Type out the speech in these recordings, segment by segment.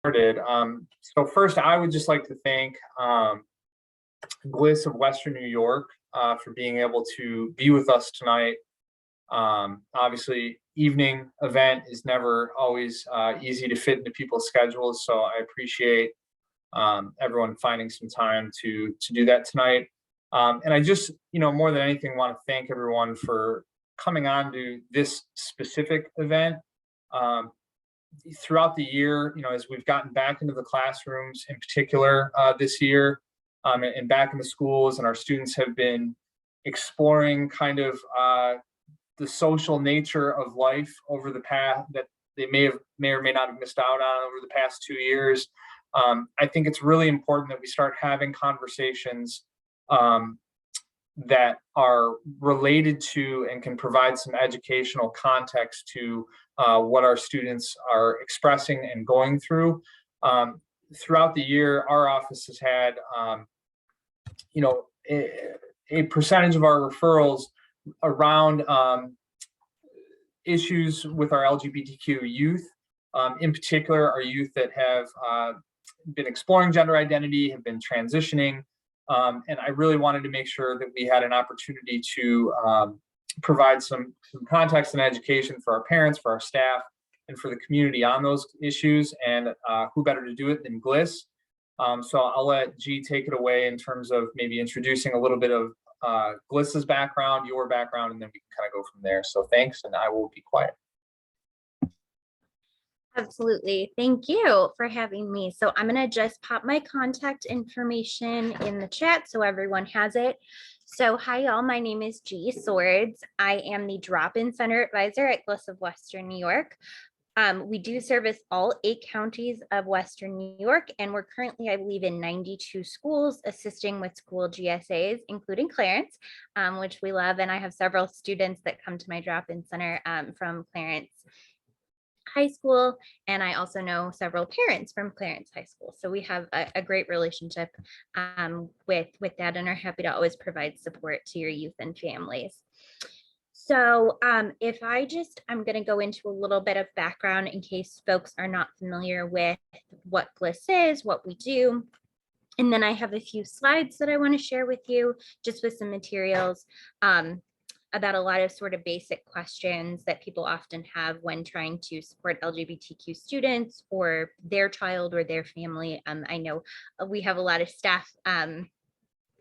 Started. So first, I would just like to thank GLYS of Western New York for being able to be with us tonight. Obviously, evening event is never always easy to fit into people's schedules, so I appreciate everyone finding some time to do that tonight. And I just, more than anything, want to thank everyone for coming on to this specific event. Throughout the year, as we've gotten back into the classrooms in particular this year, and back in the schools, and our students have been exploring kind of the social nature of life over the past that they may or may not have missed out on over the past 2 years. I think it's really important that we start having conversations that are related to and can provide some educational context to what our students are expressing and going through. Throughout the year, our office has had, a percentage of our referrals around issues with our LGBTQ youth, in particular, our youth that have been exploring gender identity, have been transitioning. And I really wanted to make sure that we had an opportunity to provide some context and education for our parents, for our staff, and for the community on those issues. And who better to do it than GLYS? So I'll let G take it away in terms of maybe introducing a little bit of GLYS's background, your background, and then we can kind of go from there. So thanks, and I will be quiet. Absolutely. Thank you for having me. So I'm going to just pop my contact information in the chat so everyone has it. So hi, y'all. My name is G Swords. I am the drop-in center advisor at GLYS of Western New York. We do service all 8 counties of Western New York, and we're currently, I believe, in 92 schools assisting with school GSAs, including Clarence, which we love. And I have several students that come to my drop-in center from Clarence High School, and I also know several parents from Clarence High School. So we have a great relationship with that, and are happy to always provide support to your youth and families. So I'm going to go into a little bit of background in case folks are not familiar with what GLYS is, what we do. And then I have a few slides that I want to share with you, just with some materials about a lot of sort of basic questions that people often have when trying to support LGBTQ students or their child or their family. I know we have a lot of staff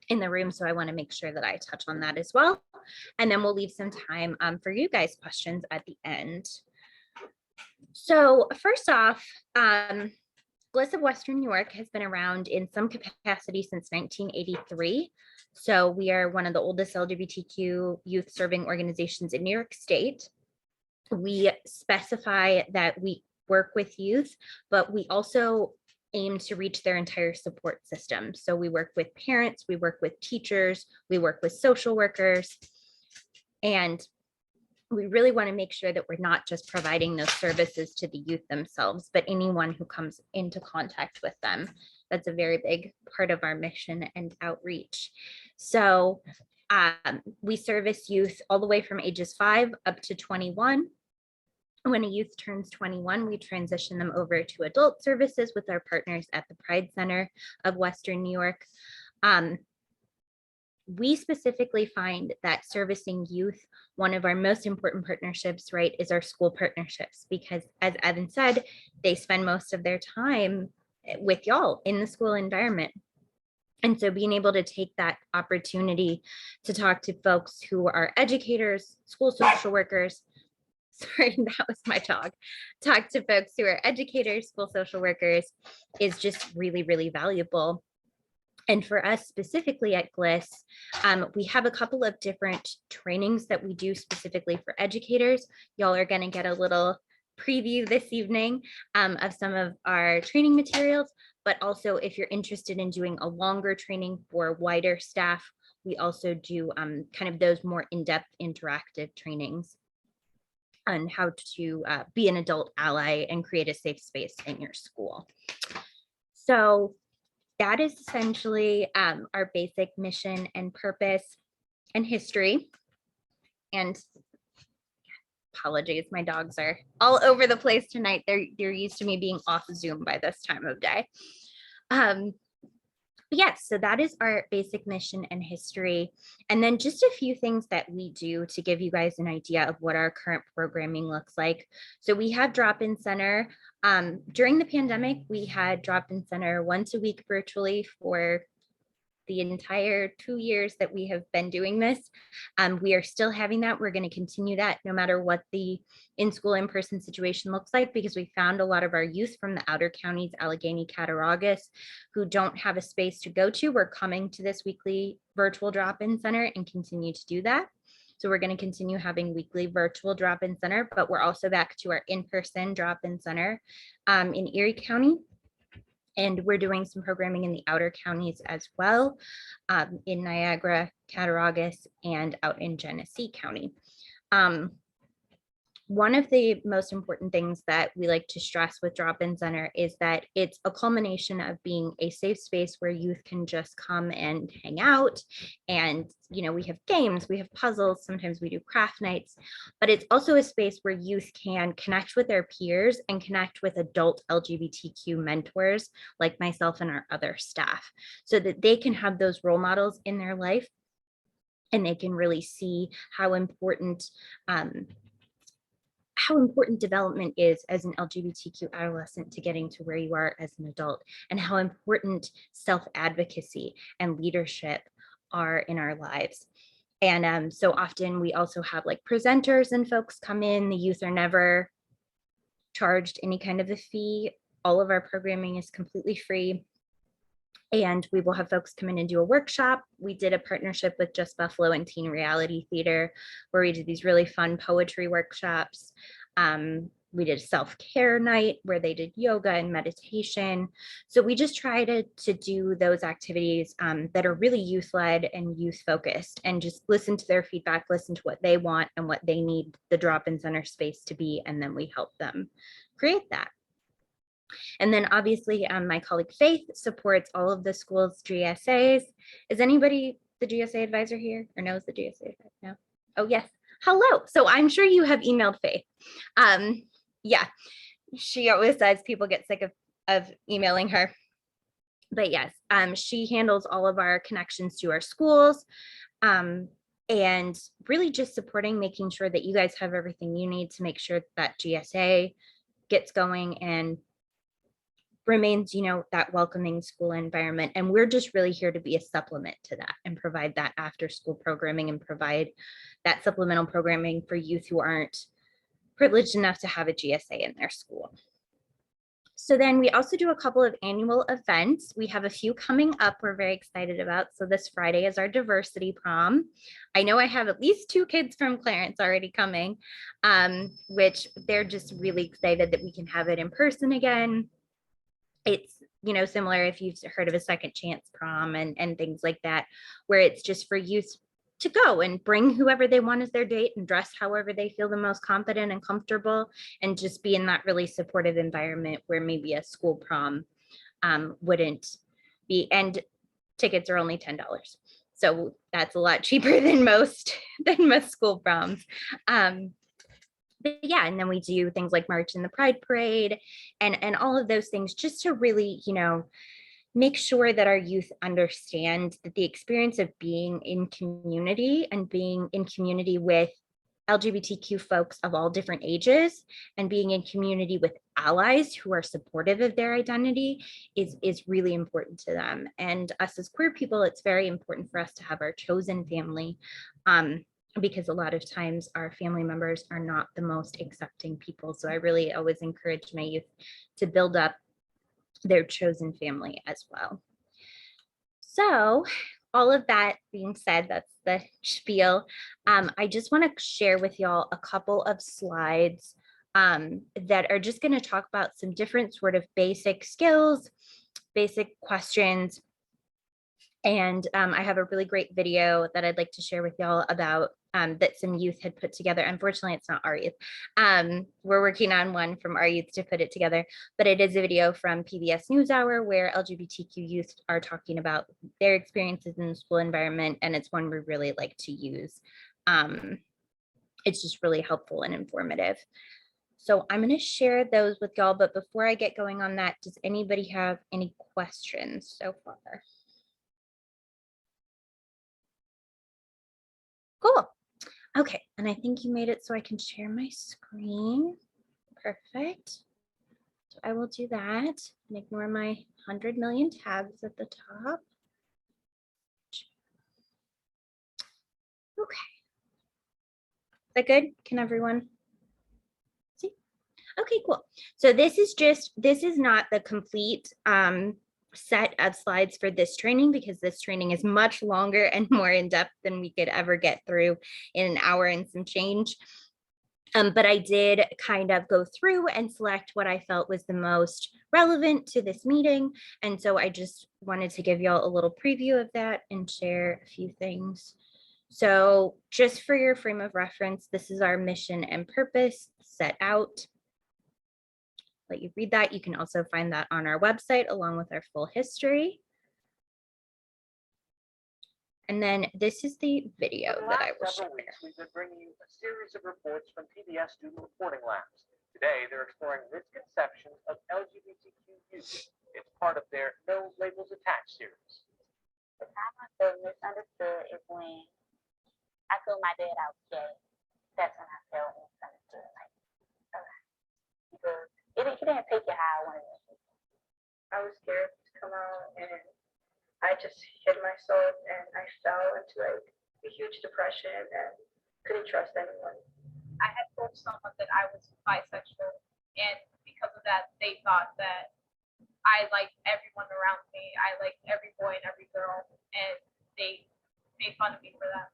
in the room, so I want to make sure that I touch on that as well. And then we'll leave some time for you guys' questions at the end. So first off, GLYS of Western New York has been around in some capacity since 1983. So we are one of the oldest LGBTQ youth serving organizations in New York State. We specify that we work with youth, but we also aim to reach their entire support system. So we work with parents, we work with teachers, we work with social workers, and we really want to make sure that we're not just providing those services to the youth themselves, but anyone who comes into contact with them. That's a very big part of our mission and outreach. So we service youth all the way from ages 5 up to 21. When a youth turns 21, we transition them over to adult services with our partners at the Pride Center of Western New York. We specifically find that servicing youth, one of our most important partnerships, right, is our school partnerships, because as Evan said, they spend most of their time with y'all in the school environment. And so being able to take that opportunity to talk to folks who are educators, school social workers, sorry, that was my dog, talk to folks who are educators, school social workers is just really, really valuable. And for us specifically at GLYS, we have a couple of different trainings that we do specifically for educators. Y'all are going to get a little preview this evening of some of our training materials, but also if you're interested in doing a longer training for wider staff, we also do kind of those more in-depth interactive trainings on how to be an adult ally and create a safe space in your school. So that is essentially our basic mission and purpose and history. And apologies. My dogs are all over the place tonight. They're used to me being off Zoom by this time of day. Yes, so that is our basic mission and history. And then just a few things that we do to give you guys an idea of what our current programming looks like. So we have Drop-In Center. During the pandemic, we had Drop-In Center once a week virtually for the entire 2 years that we have been doing this. We are still having that. We're going to continue that no matter what the in-school in-person situation looks like, because we found a lot of our youth from the outer counties, Allegheny, Cattaraugus, who don't have a space to go to. We're coming to this weekly virtual drop-in center and continue to do that. So we're going to continue having weekly virtual drop-in center, but we're also back to our in-person drop-in center in Erie County. And we're doing some programming in the outer counties as well, in Niagara, Cattaraugus, and out in Genesee County. One of the most important things that we like to stress with Drop-In Center is that it's a culmination of being a safe space where youth can just come and hang out. And, you know, we have games, we have puzzles, sometimes we do craft nights, but it's also a space where youth can connect with their peers and connect with adult LGBTQ mentors like myself and our other staff, so that they can have those role models in their life and they can really see how important development is as an LGBTQ adolescent to getting to where you are as an adult, and how important self-advocacy and leadership are in our lives. And so often we also have like presenters and folks come in. The youth are never charged any kind of a fee. All of our programming is completely free. And we will have folks come in and do a workshop. We did a partnership with Just Buffalo and Teen Reality Theater, where we did these really fun poetry workshops. We did a self-care night where they did yoga and meditation. So we just try to do those activities that are really youth-led and youth-focused, and just listen to their feedback, listen to what they want and what they need the drop-in center space to be, and then we help them create that. And then obviously my colleague Faith supports all of the school's GSAs. Is anybody the GSA advisor here or knows the GSA advisor? No? Oh yes, hello. So I'm sure you have emailed Faith. Yeah, she always says people get sick of emailing her. But yes, she handles all of our connections to our schools, and really just supporting, making sure that you guys have everything you need to make sure that GSA gets going and remains, you know, that welcoming school environment. And we're just really here to be a supplement to that and provide that after school programming and provide that supplemental programming for youth who aren't privileged enough to have a GSA in their school. So then we also do a couple of annual events. We have a few coming up we're very excited about. So this Friday is our diversity prom. I know I have at least 2 kids from Clarence already coming, which they're just really excited that we can have it in person again. It's, you know, similar if you've heard of a second chance prom and things like that, where it's just for youth to go and bring whoever they want as their date and dress however they feel the most confident and comfortable, and just be in that really supportive environment where maybe a school prom wouldn't be. And tickets are only $10. So that's a lot cheaper than most school proms. But yeah, and then we do things like March in the Pride Parade and all of those things, just to really, you know, make sure that our youth understand that the experience of being in community and being in community with LGBTQ folks of all different ages and being in community with allies who are supportive of their identity is really important to them. And us as queer people, it's very important for us to have our chosen family, because a lot of times our family members are not the most accepting people. So I really always encourage my youth to build up their chosen family as well. So all of that being said, that's the spiel. I just want to share with y'all a couple of slides that are just going to talk about some different sort of basic skills, basic questions. And I have a really great video that I'd like to share with y'all about that some youth had put together. Unfortunately, it's not our youth. We're working on one from our youth to put it together, but it is a video from PBS NewsHour where LGBTQ youth are talking about their experiences in the school environment. And it's one we really like to use it's just really helpful and informative. So I'm going to share those with y'all, but before I get going on that, does anybody have any questions so far? Cool. Okay, and I think you made it so I can share my screen. Perfect. So I will do that and ignore my 100 million tabs at the top. Okay. Is that good? Can everyone see? Okay, cool. So this is not the complete set of slides for this training, because this training is much longer and more in depth than we could ever get through in an hour and some change. But I did kind of go through and select what I felt was the most relevant to this meeting. And so I just wanted to give y'all a little preview of that and share a few things. So just for your frame of reference, this is our mission and purpose set out. Let you read that. You can also find that on our website along with our full history. And then this is the video that I will share. We've been bringing you a series of reports from PBS student reporting labs. Today, they're exploring misconceptions of LGBTQ youth. It's part of their No Labels Attached series. The time I feel misunderstood is when I told my dad I was gay. That's when I felt misunderstood. Like, because he didn't take it how I wanted it. I was scared to come out, and I just hid myself, and I fell into like a huge depression and couldn't trust anyone. I had told someone that I was bisexual, and because of that, they thought that I liked everyone around me. I liked every boy and every girl, and they made fun of me for that.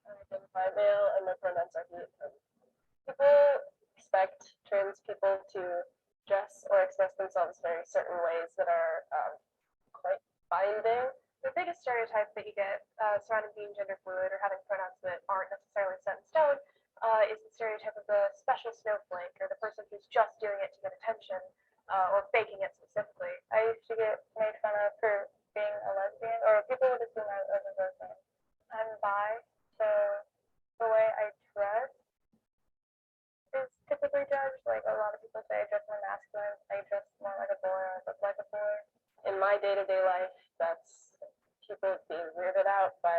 I identify male, and my pronouns are he. People expect trans people to dress or express themselves very certain ways that are quite binding. The biggest stereotype that you get surrounding being gender fluid or having pronouns that aren't necessarily set in stone is the stereotype of the special snowflake, or the person who's just doing it to get attention, or faking it specifically. I used to get made fun of for being a lesbian, or people would assume I was a lesbian. I'm bi, so the way I dress is typically judged. Like, a lot of people say I dress more masculine, I dress more like a boy, I look like a boy. In my day-to-day life, that's people being weirded out by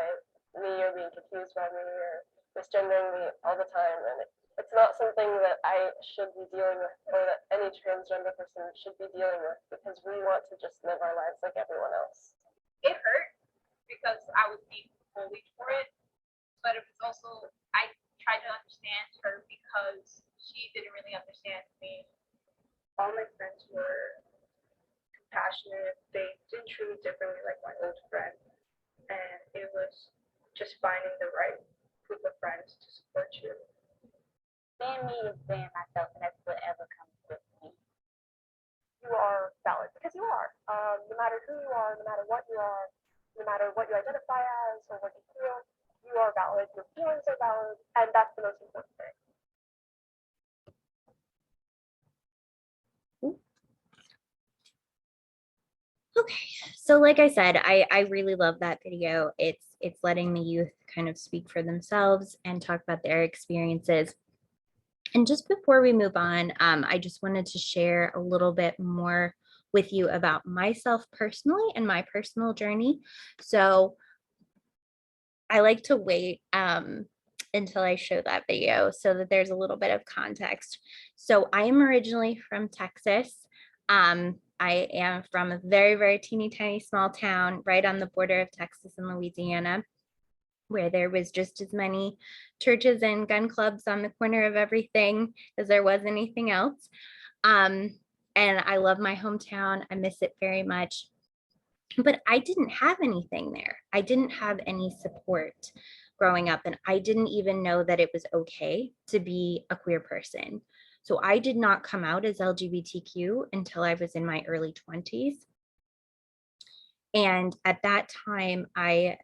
me, or being confused by me, or misgendering me all the time, and it's not something that I should be dealing with, or that any transgender person should be dealing with, because we want to just live our lives like everyone else. It hurt because I was being bullied for it, but it was also, I tried to understand her because she didn't really understand me. All my friends were compassionate. They didn't treat me differently like my old friend, and it was just finding the right group of friends to support you. Being me is being myself, and that's whatever comes with me. You are valid, because you are. No matter who you are, no matter what you are, no matter what you identify as or what you feel, you are valid. Your feelings are valid, and that's the most important thing. Okay, so like I said, I really love that video. It's letting the youth kind of speak for themselves and talk about their experiences. And just before we move on, I just wanted to share a little bit more with you about myself personally and my personal journey. So I like to wait until I show that video so that there's a little bit of context. So I am originally from Texas. I am from a very, very teeny tiny small town right on the border of Texas and Louisiana, where there was just as many churches and gun clubs on the corner of everything as there was anything else. And I love my hometown. I miss it very much. But I didn't have anything there. I didn't have any support growing up, and I didn't even know that it was okay to be a queer person. So I did not come out as LGBTQ until I was in my early 20s. And at that time, I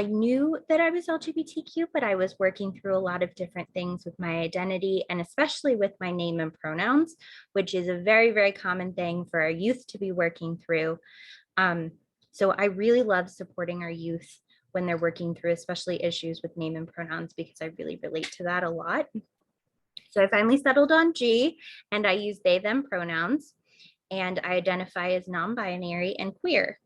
knew that I was LGBTQ, but I was working through a lot of different things with my identity, and especially with my name and pronouns, which is a very, very common thing for our youth to be working through. So I really love supporting our youth when they're working through especially issues with name and pronouns, because I really relate to that a lot. So I finally settled on G, and I use they, them pronouns, and I identify as non-binary and queer.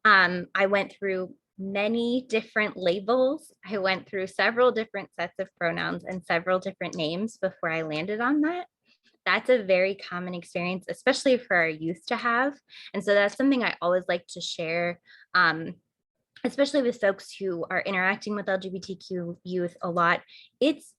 I went through many different labels. I went through several different sets of pronouns and several different names before I landed on that. That's a very common experience, especially for our youth to have. And so that's something I always like to share, especially with folks who are interacting with LGBTQ youth a lot. It's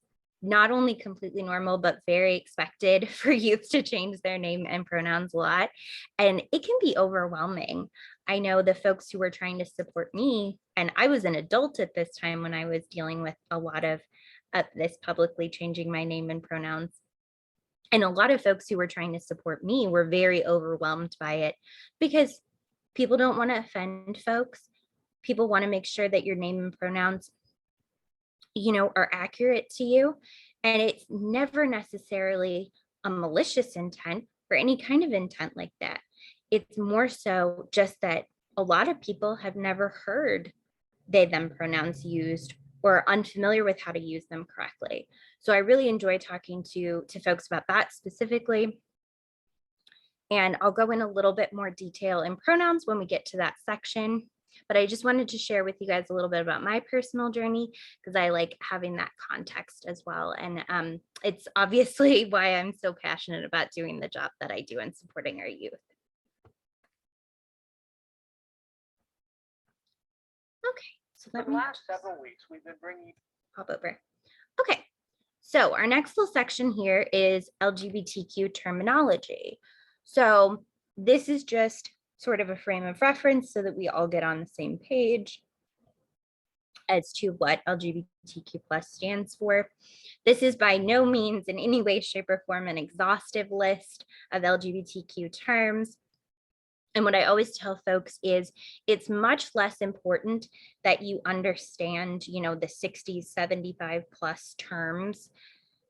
not only completely normal, but very expected for youth to change their name and pronouns a lot. And it can be overwhelming. I know the folks who were trying to support me, and I was an adult at this time when I was dealing with a lot of this publicly changing my name and pronouns. And a lot of folks who were trying to support me were very overwhelmed by it, because people don't want to offend folks. People want to make sure that your name and pronouns, are accurate to you. And it's never necessarily a malicious intent or any kind of intent like that. It's more so just that a lot of people have never heard they, them pronouns used, or are unfamiliar with how to use them correctly. So I really enjoy talking to folks about that specifically. And I'll go in a little bit more detail in pronouns when we get to that section. But I just wanted to share with you guys a little bit about my personal journey, because I like having that context as well. And it's obviously why I'm so passionate about doing the job that I do and supporting our youth. Okay, so For let the me last several weeks, we've been bringing pop over. Okay, so our next little section here is LGBTQ terminology. So this is just sort of a frame of reference so that we all get on the same page as to what LGBTQ plus stands for. This is by no means in any way, shape, or form an exhaustive list of LGBTQ terms. And what I always tell folks is it's much less important that you understand, the 60, 75 plus terms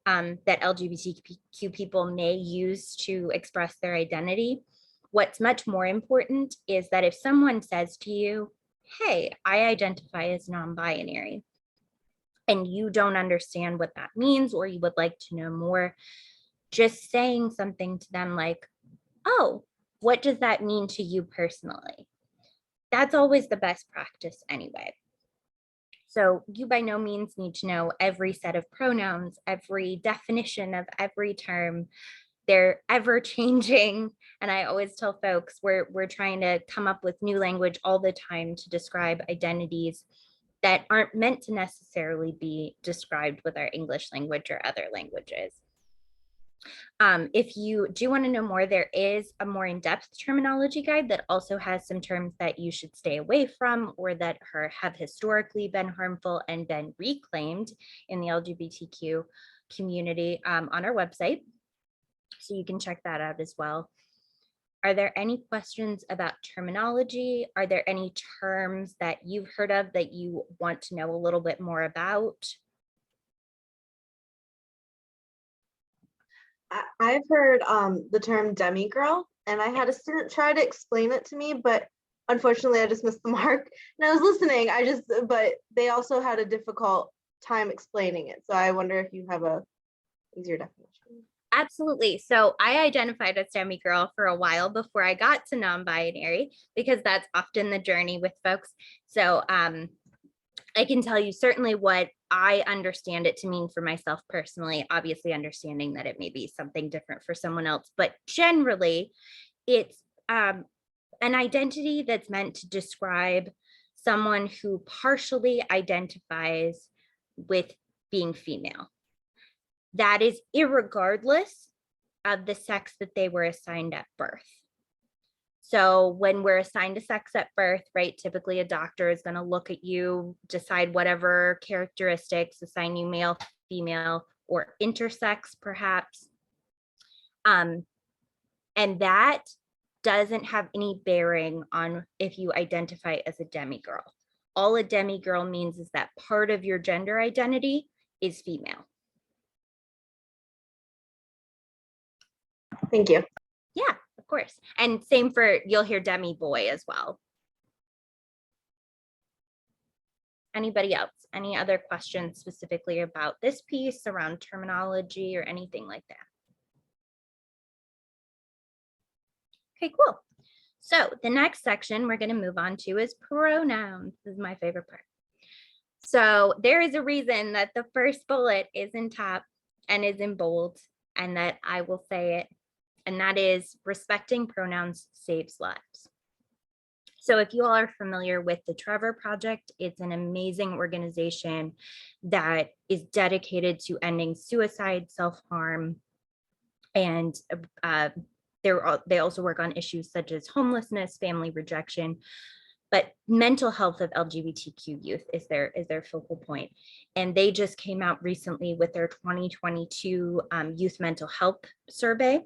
that LGBTQ people may use to express their identity. What's much more important is that if someone says to you, hey, I identify as non-binary, and you don't understand what that means, or you would like to know more, just saying something to them like, oh, what does that mean to you personally? That's always the best practice anyway. So you by no means need to know every set of pronouns, every definition of every term. They're ever changing. And I always tell folks we're trying to come up with new language all the time to describe identities that aren't meant to necessarily be described with our English language or other languages. If you do want to know more, there is a more in-depth terminology guide that also has some terms that you should stay away from, or that have historically been harmful and been reclaimed in the LGBTQ community on our website. So you can check that out as well. Are there any questions about terminology? Are there any terms that you've heard of that you want to know a little bit more about? I've heard the term demigirl, and I had a student try to explain it to me, but unfortunately I just missed the mark. And I was listening, but they also had a difficult time explaining it. So I wonder if you have a easier definition. Absolutely. So I identified as demigirl for a while before I got to non-binary, because that's often the journey with folks. So I can tell you certainly what I understand it to mean for myself personally, obviously understanding that it may be something different for someone else, but generally it's an identity that's meant to describe someone who partially identifies with being female. That is irregardless of the sex that they were assigned at birth. So when we're assigned a sex at birth, right, typically a doctor is going to look at you, decide whatever characteristics, assign you male, female, or intersex perhaps. And that doesn't have any bearing on if you identify as a demigirl. All a demigirl means is that part of your gender identity is female. Thank you. Yeah, of course. And same for, you'll hear demi boy as well. Anybody else? Any other questions specifically about this piece around terminology or anything like that? Okay, cool. So the next section we're going to move on to is pronouns. This is my favorite part. So there is a reason that the first bullet is in top and is in bold, and that I will say it, and that is respecting pronouns saves lives. So if you all are familiar with the Trevor Project, it's an amazing organization that is dedicated to ending suicide, self-harm, and they also work on issues such as homelessness, family rejection, but mental health of LGBTQ youth is their focal point. And they just came out recently with their 2022 youth mental health survey.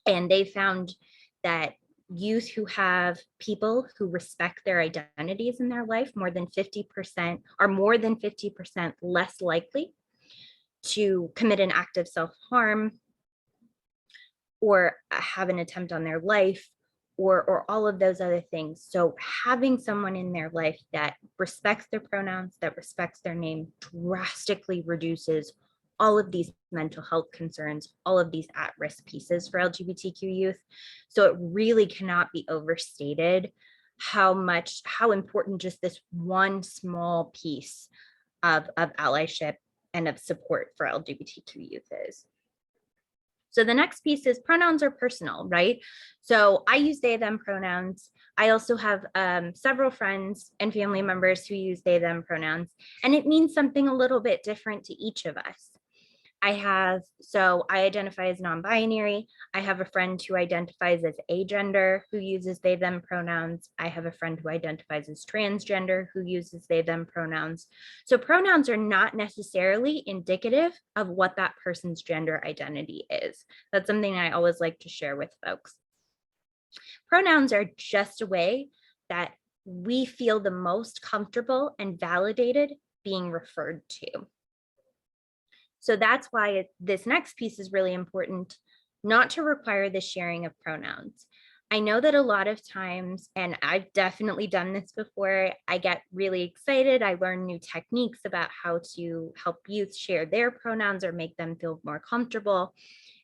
And they found that youth who have people who respect their identities in their life are more than 50% less likely to commit an act of self-harm or have an attempt on their life, or all of those other things. So having someone in their life that respects their pronouns, that respects their name, drastically reduces all of these mental health concerns, all of these at-risk pieces for LGBTQ youth. So it really cannot be overstated how important just this one small piece of allyship and of support for LGBTQ youth is. So the next piece is pronouns are personal, right? So I use they, them pronouns. I also have several friends and family members who use they, them pronouns, and it means something a little bit different to each of us. I identify as non-binary. I have a friend who identifies as agender who uses they, them pronouns. I have a friend who identifies as transgender who uses they, them pronouns. So pronouns are not necessarily indicative of what that person's gender identity is. That's something I always like to share with folks. Pronouns are just a way that we feel the most comfortable and validated being referred to. So that's why this next piece is really important, not to require the sharing of pronouns. I know that a lot of times, and I've definitely done this before, I get really excited. I learn new techniques about how to help youth share their pronouns or make them feel more comfortable.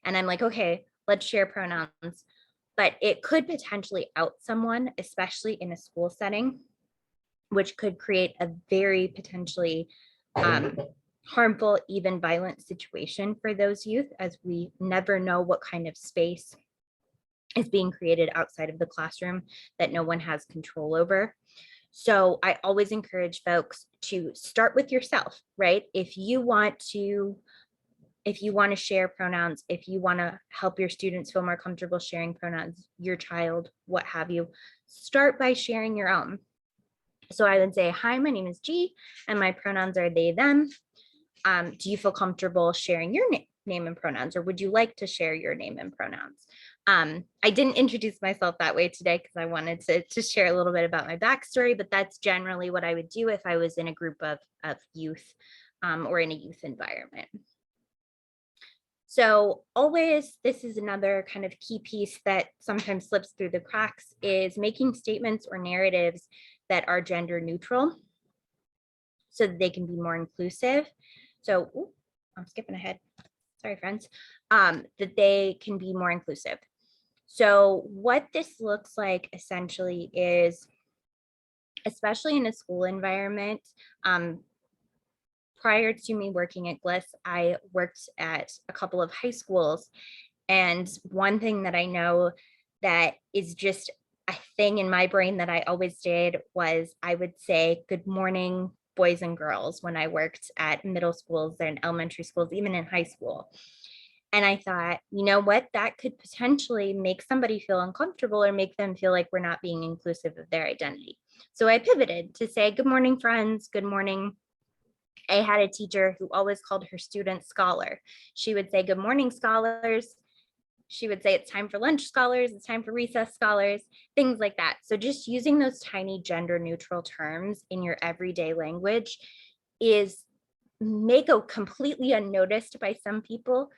And I'm like, okay, let's share pronouns. But it could potentially out someone, especially in a school setting, which could create a very potentially harmful, even violent situation for those youth, as we never know what kind of space is being created outside of the classroom that no one has control over. So I always encourage folks to start with yourself, right? If you want to share pronouns, if you want to help your students feel more comfortable sharing pronouns, your child, what have you, start by sharing your own. So I would say, hi, my name is G, and my pronouns are they, them. Do you feel comfortable sharing your name and pronouns, or would you like to share your name and pronouns? I didn't introduce myself that way today because I wanted to share a little bit about my backstory, but that's generally what I would do if I was in a group of youth or in a youth environment. So always, this is another kind of key piece that sometimes slips through the cracks, is making statements or narratives that are gender neutral so that they can be more inclusive. So I'm skipping ahead. Sorry, friends. That they can be more inclusive. So what this looks like essentially is, especially in a school environment, prior to me working at GLYS, I worked at a couple of high schools. And one thing that I know that is just a thing in my brain that I always did was I would say, good morning, boys and girls, when I worked at middle schools and elementary schools, even in high school. And I thought, you know what, that could potentially make somebody feel uncomfortable or make them feel like we're not being inclusive of their identity. So I pivoted to say, good morning, friends, good morning. I had a teacher who always called her students scholar. She would say, good morning, scholars. She would say, it's time for lunch, scholars, it's time for recess, scholars, things like that. So just using those tiny gender neutral terms in your everyday language may go completely unnoticed by some people,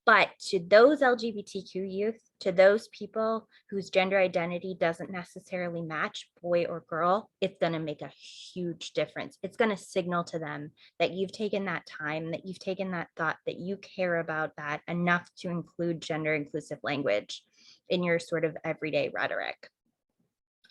But to those LGBTQ youth, to those people whose gender identity doesn't necessarily match boy or girl, it's going to make a huge difference. It's going to signal to them that you've taken that time, that you've taken that thought, that you care about that enough to include gender inclusive language in your sort of everyday rhetoric.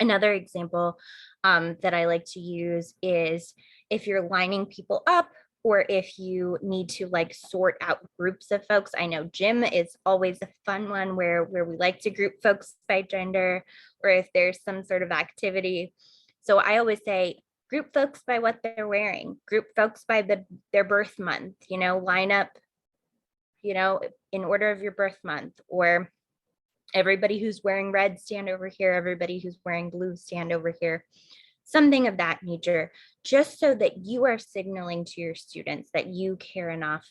Another example that I like to use is if you're lining people up, or if you need to like sort out groups of folks. I know gym is always a fun one where we like to group folks by gender, or if there's some sort of activity. So I always say group folks by what they're wearing, group folks by their birth month, line up, in order of your birth month, or everybody who's wearing red stand over here, everybody who's wearing blue stand over here. Something of that nature, just so that you are signaling to your students that you care enough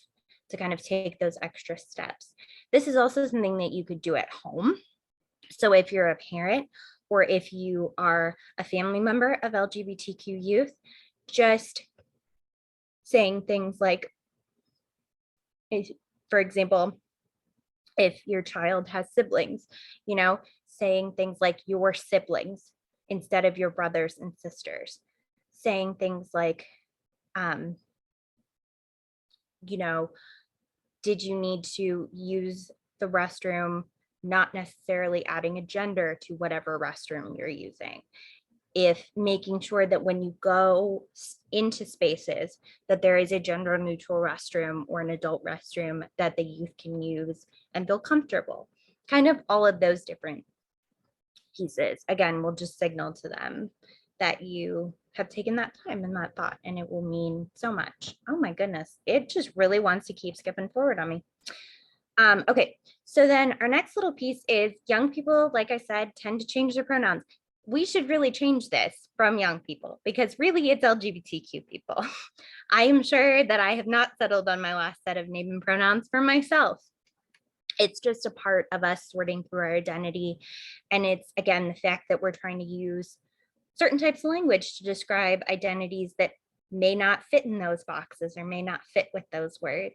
to kind of take those extra steps. This is also something that you could do at home. So if you're a parent or if you are a family member of LGBTQ youth, just saying things like, for example, if your child has siblings, saying things like your siblings instead of your brothers and sisters, saying things like, did you need to use the restroom, not necessarily adding a gender to whatever restroom you're using. If making sure that when you go into spaces that there is a gender neutral restroom or an adult restroom that the youth can use and feel comfortable. Kind of all of those different pieces, again, will just signal to them that you have taken that time and that thought, and it will mean so much. Oh my goodness, it just really wants to keep skipping forward on me. Okay, so then our next little piece is young people, like I said, tend to change their pronouns. We should really change this from young people because really it's LGBTQ people. I am sure that I have not settled on my last set of name and pronouns for myself. It's just a part of us sorting through our identity. And it's, again, the fact that we're trying to use certain types of language to describe identities that may not fit in those boxes or may not fit with those words.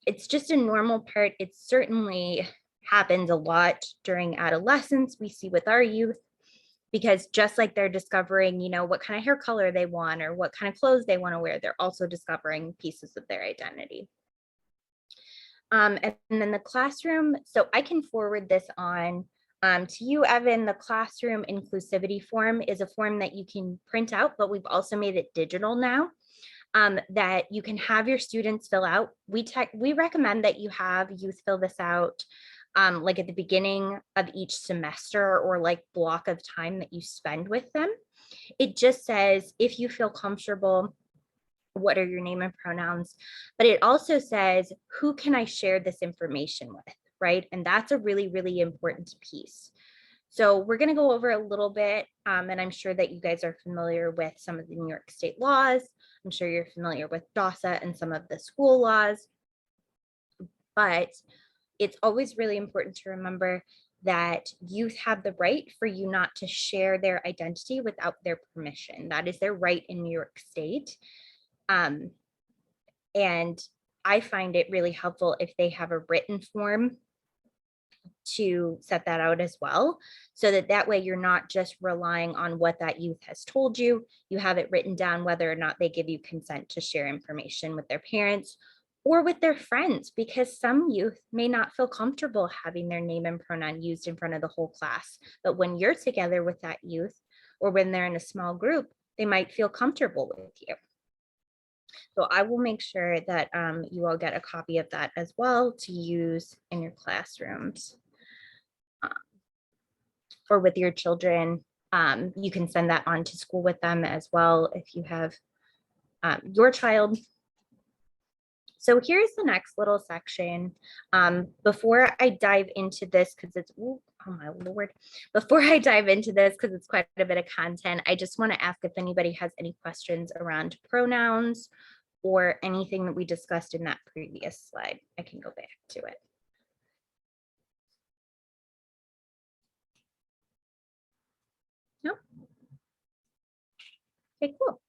It's just a normal part. It certainly happens a lot during adolescence. We see with our youth, because just like they're discovering, what kind of hair color they want or what kind of clothes they want to wear, they're also discovering pieces of their identity. And then the classroom, so I can forward this on to you, Evan. The classroom inclusivity form is a form that you can print out, but we've also made it digital now, that you can have your students fill out. We recommend that you have youth fill this out like at the beginning of each semester or like block of time that you spend with them. It just says, if you feel comfortable, what are your name and pronouns? But it also says, who can I share this information with, right? And that's a really, really important piece. So we're going to go over a little bit, and I'm sure that you guys are familiar with some of the New York State laws. I'm sure you're familiar with DASA and some of the school laws, but it's always really important to remember that youth have the right for you not to share their identity without their permission. That is their right in New York State. And I find it really helpful if they have a written form to set that out as well, so that way you're not just relying on what that youth has told you. You have it written down whether or not they give you consent to share information with their parents or with their friends, because some youth may not feel comfortable having their name and pronoun used in front of the whole class. But when you're together with that youth, or when they're in a small group, they might feel comfortable with you. So I will make sure that you all get a copy of that as well to use in your classrooms. Or with your children, you can send that on to school with them as well if you have your child. So here's the next little section. Before I dive into this, because it's, oh my Lord, before I dive into this, because it's quite a bit of content, I just want to ask if anybody has any questions around pronouns or anything that we discussed in that previous slide. I can go back to it. No? Okay, cool.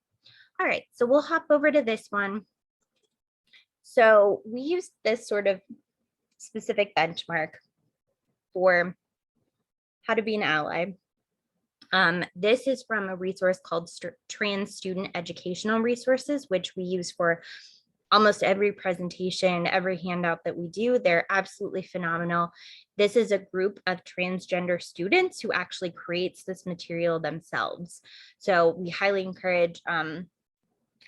All right, so we'll hop over to this one. So we use this sort of specific benchmark for how to be an ally. This is from a resource called Trans Student Educational Resources, which we use for almost every presentation, every handout that we do. They're absolutely phenomenal. This is a group of transgender students who actually creates this material themselves. So we highly encourage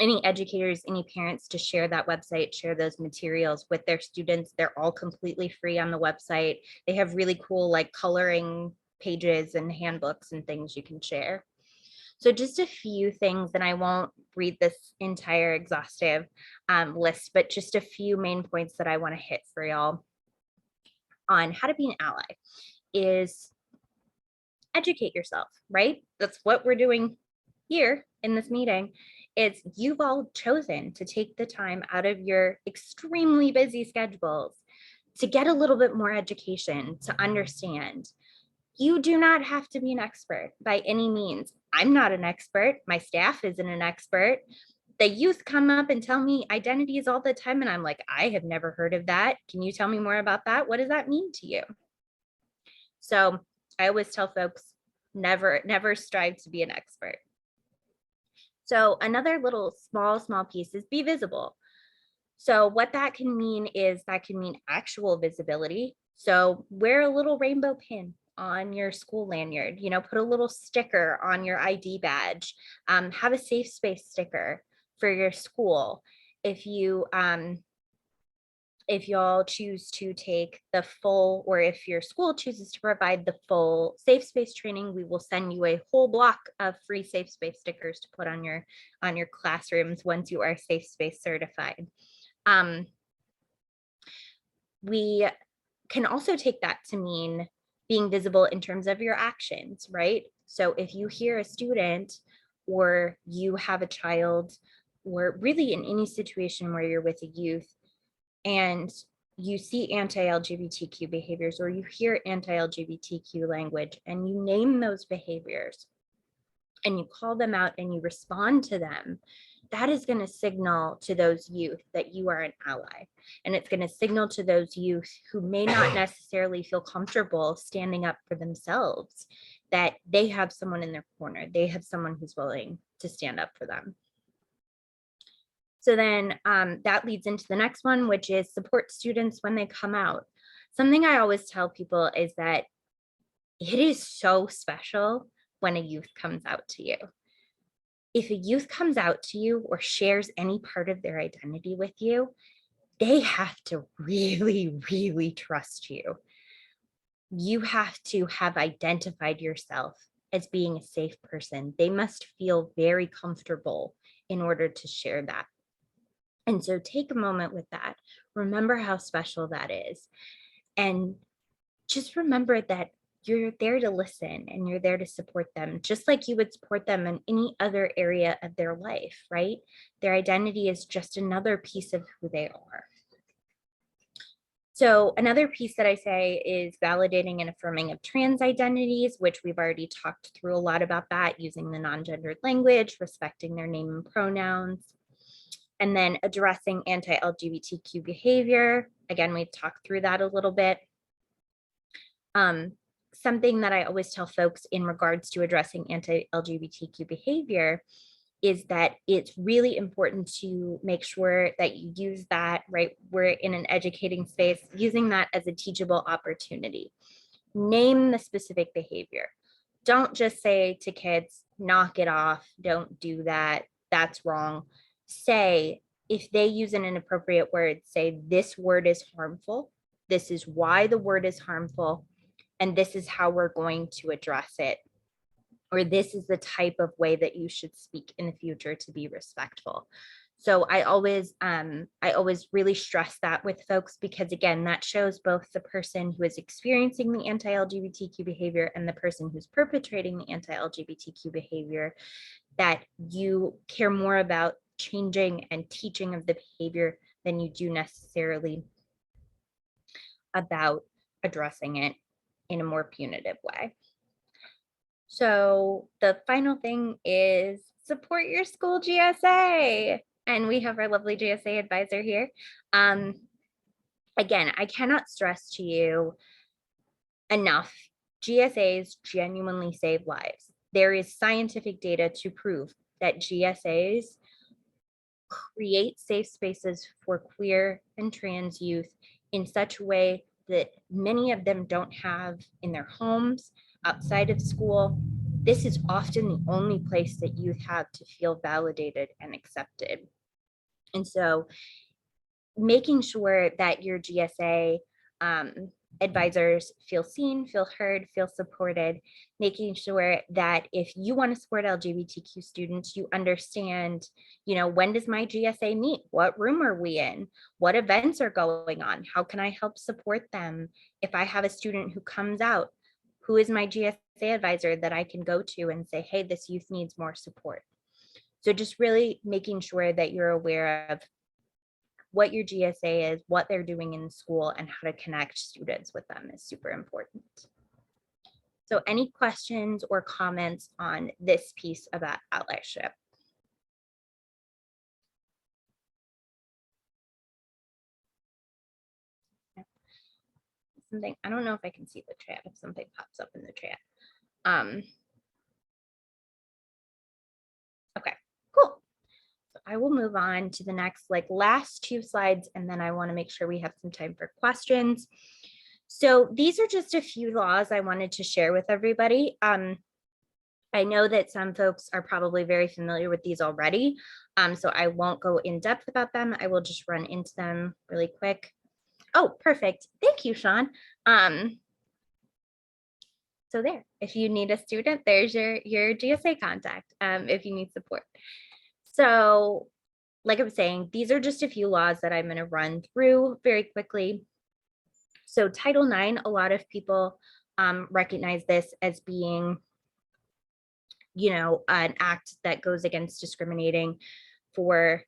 any educators, any parents to share that website, share those materials with their students. They're all completely free on the website. They have really cool like coloring pages and handbooks and things you can share. So just a few things, and I won't read this entire exhaustive list, but just a few main points that I want to hit for y'all on how to be an ally is educate yourself, right? That's what we're doing here in this meeting. It's you've all chosen to take the time out of your extremely busy schedules to get a little bit more education, to understand. You do not have to be an expert by any means. I'm not an expert. My staff isn't an expert. The youth come up and tell me identities all the time, and I'm like, I have never heard of that. Can you tell me more about that? What does that mean to you? So I always tell folks, never strive to be an expert. So another little small piece is be visible. So what that can mean is that can mean actual visibility. So wear a little rainbow pin on your school lanyard, you know, put a little sticker on your ID badge, have a safe space sticker for your school. If y'all choose to take the full, or if your school chooses to provide the full safe space training, we will send you a whole block of free safe space stickers to put on your classrooms once you are safe space certified. We can also take that to mean being visible in terms of your actions, right? So if you hear a student or you have a child, or really in any situation where you're with a youth and you see anti-LGBTQ behaviors, or you hear anti-LGBTQ language and you name those behaviors and you call them out and you respond to them, that is going to signal to those youth that you are an ally. And it's going to signal to those youth who may not necessarily feel comfortable standing up for themselves that they have someone in their corner. They have someone who's willing to stand up for them. So then that leads into the next one, which is support students when they come out. Something I always tell people is that it is so special when a youth comes out to you. If a youth comes out to you or shares any part of their identity with you, they have to really, really trust you. You have to have identified yourself as being a safe person. They must feel very comfortable in order to share that. And so take a moment with that. Remember how special that is. And just remember that you're there to listen and you're there to support them, just like you would support them in any other area of their life, right? Their identity is just another piece of who they are. So another piece that I say is validating and affirming of trans identities, which we've already talked through a lot about that, using the non-gendered language, respecting their name and pronouns. And then addressing anti-LGBTQ behavior. Again, we've talked through that a little bit. Something that I always tell folks in regards to addressing anti-LGBTQ behavior is that it's really important to make sure that you use that, right? We're in an educating space, using that as a teachable opportunity. Name the specific behavior. Don't just say to kids, knock it off, don't do that, that's wrong. Say, if they use an inappropriate word, say this word is harmful, this is why the word is harmful, and this is how we're going to address it, or this is the type of way that you should speak in the future to be respectful. So I always really stress that with folks, because again, that shows both the person who is experiencing the anti-LGBTQ behavior and the person who's perpetrating the anti-LGBTQ behavior that you care more about changing and teaching of the behavior than you do necessarily about addressing it in a more punitive way. So the final thing is support your school GSA. And we have our lovely GSA advisor here. again, I cannot stress to you enough, GSAs genuinely save lives. There is scientific data to prove that GSAs create safe spaces for queer and trans youth in such a way that many of them don't have in their homes, outside of school. This is often the only place that youth have to feel validated and accepted. And so making sure that your GSA advisors feel seen, feel heard, feel supported, making sure that if you want to support LGBTQ students, you understand, you know, when does my GSA meet? What room are we in? What events are going on? How can I help support them? If I have a student who comes out, who is my GSA advisor that I can go to and say, hey, this youth needs more support. So just really making sure that you're aware of what your GSA is, what they're doing in school, and how to connect students with them is super important. So any questions or comments on this piece about allyship? Something, I don't know if I can see the chat, if something pops up in the chat. Okay, cool. So I will move on to the next, last 2 slides, and then I want to make sure we have some time for questions. So these are just a few laws I wanted to share with everybody. I know that some folks are probably very familiar with these already, so I won't go in depth about them. I will just run into them really quick. Oh, perfect. Thank you, Sean. So there, if you need a student, there's your GSA contact if you need support. So like I was saying, these are just a few laws that I'm going to run through very quickly. So Title IX, a lot of people recognize this as being, you know, an act that goes against discriminating for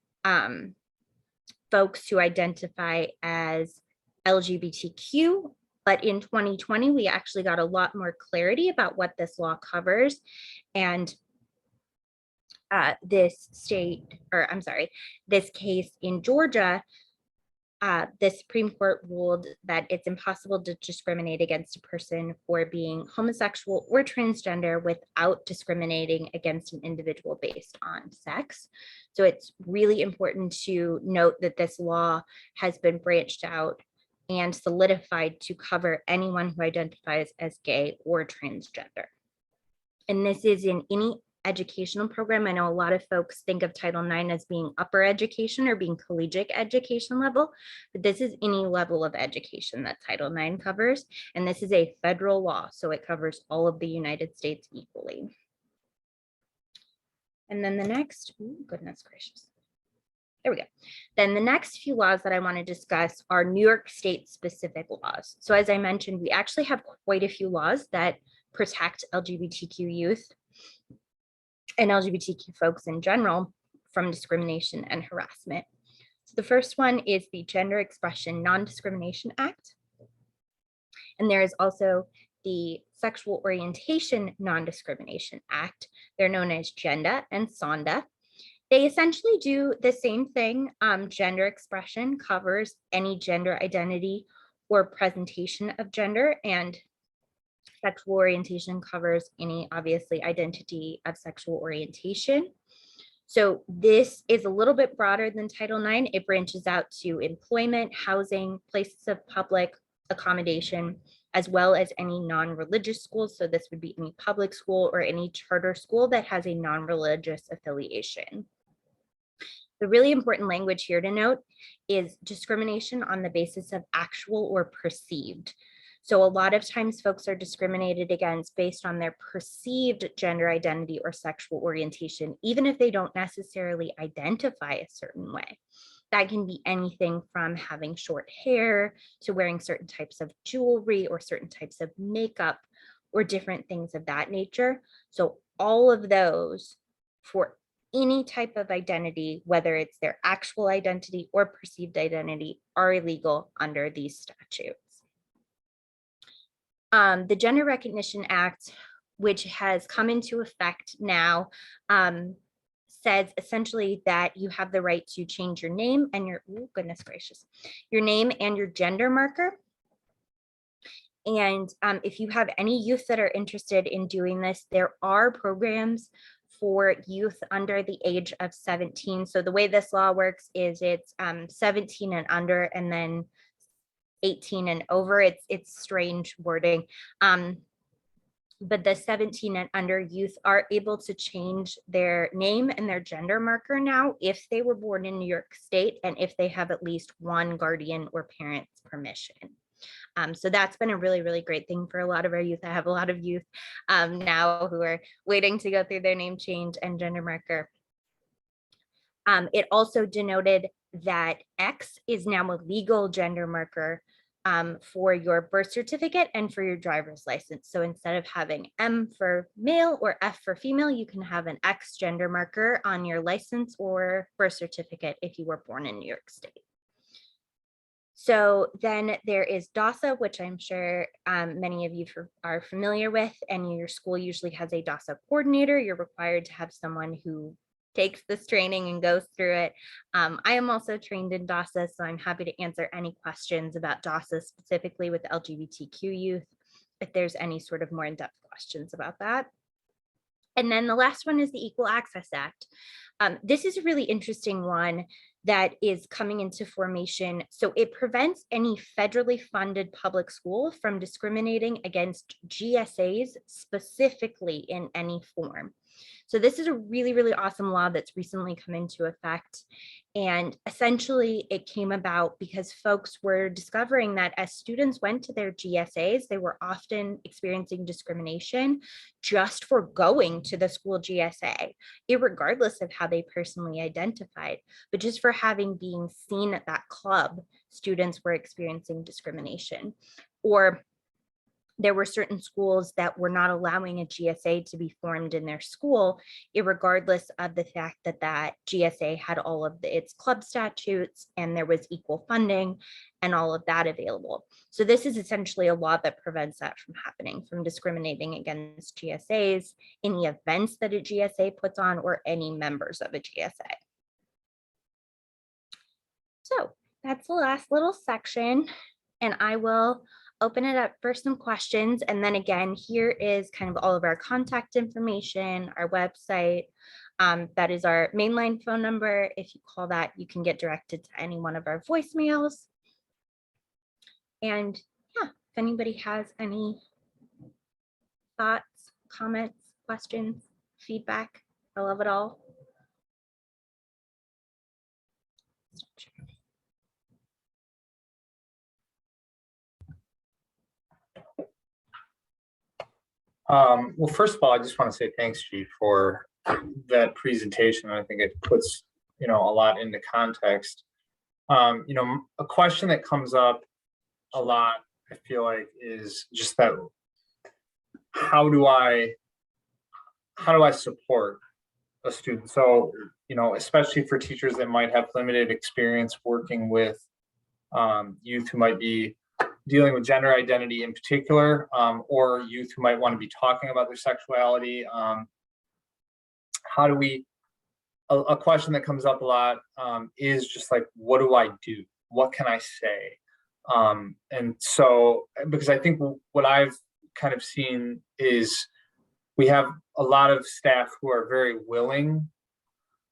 folks who identify as LGBTQ. But in 2020, we actually got a lot more clarity about what this law covers. And this case in Georgia, the Supreme Court ruled that it's impossible to discriminate against a person for being homosexual or transgender without discriminating against an individual based on sex. So it's really important to note that this law has been branched out and solidified to cover anyone who identifies as gay or transgender. And this is in any educational program. I know a lot of folks think of Title IX as being upper education or being collegiate education level, but this is any level of education that Title IX covers. And this is a federal law, so it covers all of the United States equally. And then the next, goodness gracious. There we go. Then the next few laws that I want to discuss are New York State specific laws. So as I mentioned, we actually have quite a few laws that protect LGBTQ youth and LGBTQ folks in general from discrimination and harassment. So the first one is the Gender Expression Non-Discrimination Act. And there is also the Sexual Orientation Non-Discrimination Act. They're known as GENDA and SONDA. They essentially do the same thing. Gender expression covers any gender identity or presentation of gender, and sexual orientation covers any, obviously, identity of sexual orientation. So this is a little bit broader than Title IX. It branches out to employment, housing, places of public accommodation, as well as any non-religious schools. So this would be any public school or any charter school that has a non-religious affiliation. The really important language here to note is discrimination on the basis of actual or perceived. So a lot of times folks are discriminated against based on their perceived gender identity or sexual orientation, even if they don't necessarily identify a certain way. That can be anything from having short hair to wearing certain types of jewelry or certain types of makeup or different things of that nature. So all of those for any type of identity, whether it's their actual identity or perceived identity, are illegal under these statutes. The Gender Recognition Act, which has come into effect now, says essentially that you have the right to change your name and your, oh goodness gracious, your name and your gender marker. And if you have any youth that are interested in doing this, there are programs for youth under the age of 17. So the way this law works is it's 17 and under, and then 18 and over. It's strange wording. But the 17 and under youth are able to change their name and their gender marker now if they were born in New York State and if they have at least one guardian or parent's permission. So that's been a really, really great thing for a lot of our youth. I have a lot of youth now who are waiting to go through their name change and gender marker. It also denoted that X is now a legal gender marker for your birth certificate and for your driver's license. So instead of having M for male or F for female, you can have an X gender marker on your license or birth certificate if you were born in New York State. So then there is DASA, which I'm sure many of you are familiar with, and your school usually has a DASA coordinator. You're required to have someone who takes this training and goes through it. I am also trained in DASA, so I'm happy to answer any questions about DASA specifically with LGBTQ youth, if there's any sort of more in-depth questions about that. And then the last one is the Equal Access Act. This is a really interesting one that is coming into formation. So it prevents any federally funded public school from discriminating against GSAs specifically in any form. So this is a really, really awesome law that's recently come into effect. And essentially it came about because folks were discovering that as students went to their GSAs, they were often experiencing discrimination just for going to the school GSA, irregardless of how they personally identified, but just for being seen at that club, students were experiencing discrimination. Or there were certain schools that were not allowing a GSA to be formed in their school, irregardless of the fact that that GSA had all of its club statutes and there was equal funding and all of that available. So this is essentially a law that prevents that from happening, from discriminating against GSAs, any events that a GSA puts on, or any members of a GSA. So that's the last little section, and I will open it up for some questions. And then again, here is kind of all of our contact information, our website. That is our mainline phone number. If you call that, you can get directed to any one of our voicemails. And yeah, if anybody has any thoughts, comments, questions, feedback, I love it all. Well, first of all, I just want to say thanks, Chief, for that presentation. I think it puts, a lot into context. A question that comes up a lot, I feel like, is just that how do I support a student? So, especially for teachers that might have limited experience working with youth who might be dealing with gender identity in particular, or youth who might want to be talking about their sexuality. How do we, a question that comes up a lot is just like, what do I do? What can I say? And so, because I think what I've kind of seen is we have a lot of staff who are very willing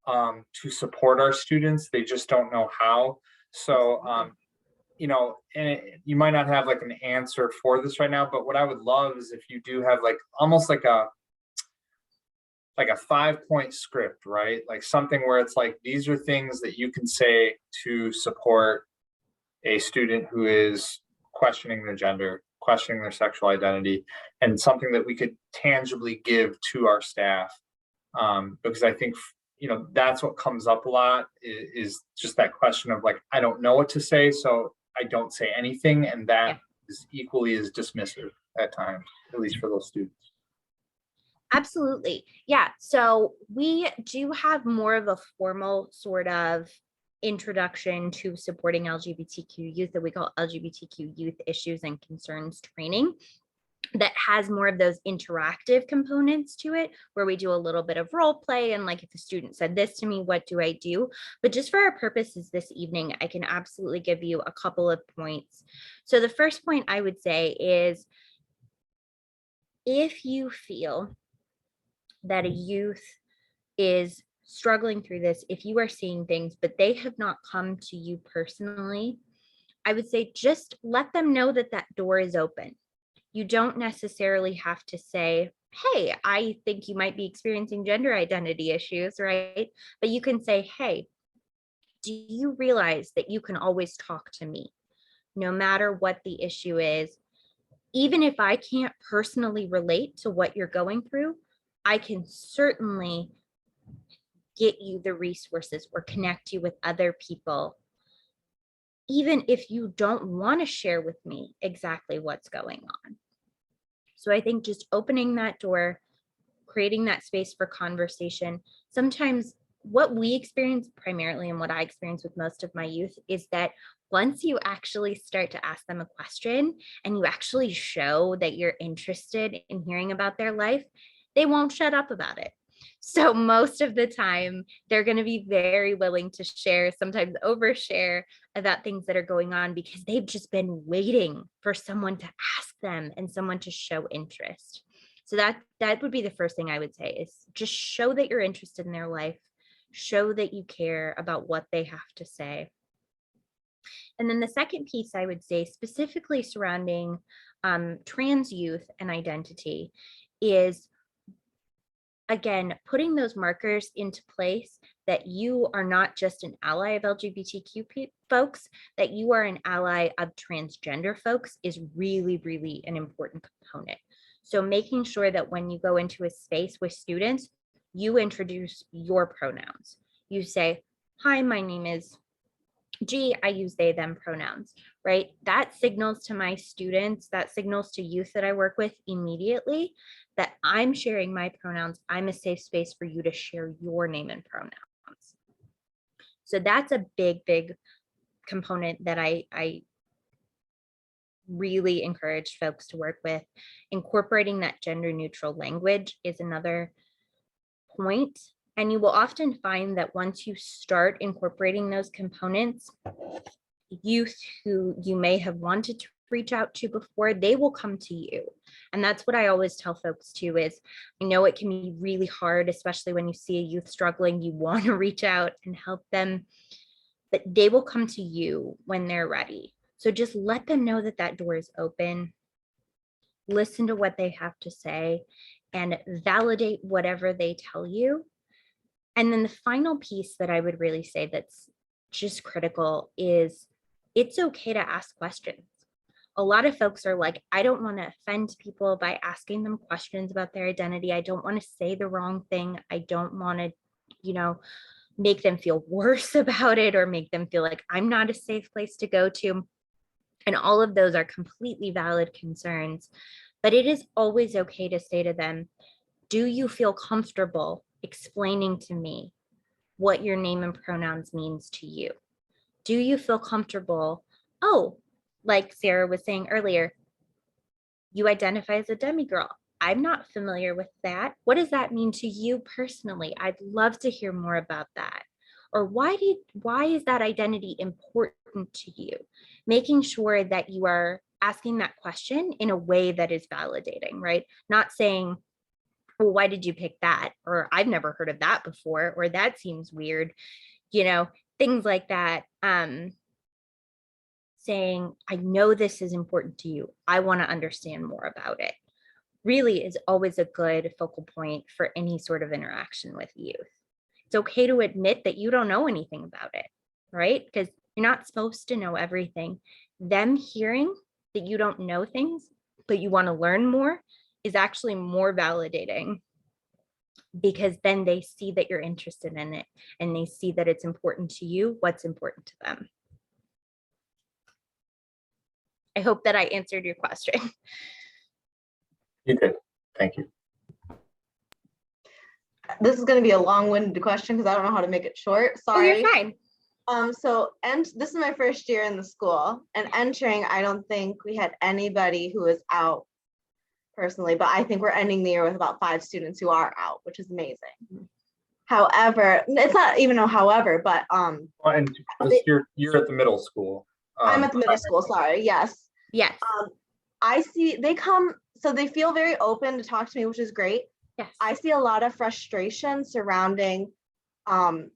to support our students. They just don't know how. So, and you might not have like an answer for this right now, but what I would love is if you do have like almost like a 5-point script, right? Like something where it's like, these are things that you can say to support a student who is questioning their gender, questioning their sexual identity, and something that we could tangibly give to our staff. Because I think, that's what comes up a lot is just that question of like, I don't know what to say, so I don't say anything. And that is equally as dismissive at times, at least for those students. Absolutely. Yeah. So we do have more of a formal sort of introduction to supporting LGBTQ youth that we call LGBTQ youth issues and concerns training. that has more of those interactive components to it, where we do a little bit of role play and like, if a student said this to me, what do I do? But just for our purposes this evening, I can absolutely give you a couple of points. So the first point I would say is, if you feel that a youth is struggling through this, if you are seeing things, but they have not come to you personally, I would say just let them know that that door is open. You don't necessarily have to say, hey, I think you might be experiencing gender identity issues, right? But you can say, hey, do you realize that you can always talk to me no matter what the issue is? Even if I can't personally relate to what you're going through, I can certainly get you the resources or connect you with other people, even if you don't want to share with me exactly what's going on. So I think just opening that door, creating that space for conversation. Sometimes what we experience primarily, and what I experience with most of my youth, is that once you actually start to ask them a question and you actually show that you're interested in hearing about their life, they won't shut up about it. So most of the time, they're going to be very willing to share, sometimes overshare about things that are going on, because they've just been waiting for someone to ask them and someone to show interest. So that would be the first thing I would say, is just show that you're interested in their life, show that you care about what they have to say. And then the second piece I would say, specifically surrounding trans youth and identity, is, again, putting those markers into place that you are not just an ally of LGBTQ folks, that you are an ally of transgender folks, is really, really an important component. So making sure that when you go into a space with students, you introduce your pronouns. You say, hi, my name is G, I use they, them pronouns, right? That signals to my students, that signals to youth that I work with immediately that I'm sharing my pronouns. I'm a safe space for you to share your name and pronouns. So that's a big, big component that I really encourage folks to work with. Incorporating that gender neutral language is another point. And you will often find that once you start incorporating those components, youth who you may have wanted to reach out to before, they will come to you. And that's what I always tell folks too, is I know it can be really hard, especially when you see a youth struggling, you want to reach out and help them, but they will come to you when they're ready. So just let them know that that door is open. Listen to what they have to say and validate whatever they tell you. And then the final piece that I would really say that's just critical is, it's okay to ask questions. A lot of folks are like, I don't want to offend people by asking them questions about their identity. I don't want to say the wrong thing. I don't want to, make them feel worse about it, or make them feel like I'm not a safe place to go to. And all of those are completely valid concerns. But it is always okay to say to them, do you feel comfortable explaining to me what your name and pronouns means to you? Do you feel comfortable? Oh, like Sarah was saying earlier, you identify as a demigirl. I'm not familiar with that. What does that mean to you personally? I'd love to hear more about that. Or why is that identity important to you? Making sure that you are asking that question in a way that is validating, right? Not saying, well, why did you pick that? Or I've never heard of that before, or that seems weird, things like that. Saying, I know this is important to you. I want to understand more about it, really is always a good focal point for any sort of interaction with youth. It's okay to admit that you don't know anything about it, right? Because you're not supposed to know everything. Them hearing that you don't know things, but you want to learn more, is actually more validating, because then they see that you're interested in it and they see that it's important to you, what's important to them. I hope that I answered your question. You did. Thank you. This is going to be a long-winded question because I don't know how to make it short. Sorry. Oh, you're fine. And this is my first year in the school, and entering, I don't think we had anybody who was out personally, but I think we're ending the year with about 5 students who are out, which is amazing. However, it's not even a however, but And you're at the middle school. I'm at the middle school, sorry, yes. Yes. I see they come, so they feel very open to talk to me, which is great. Yes. I see a lot of frustration surrounding the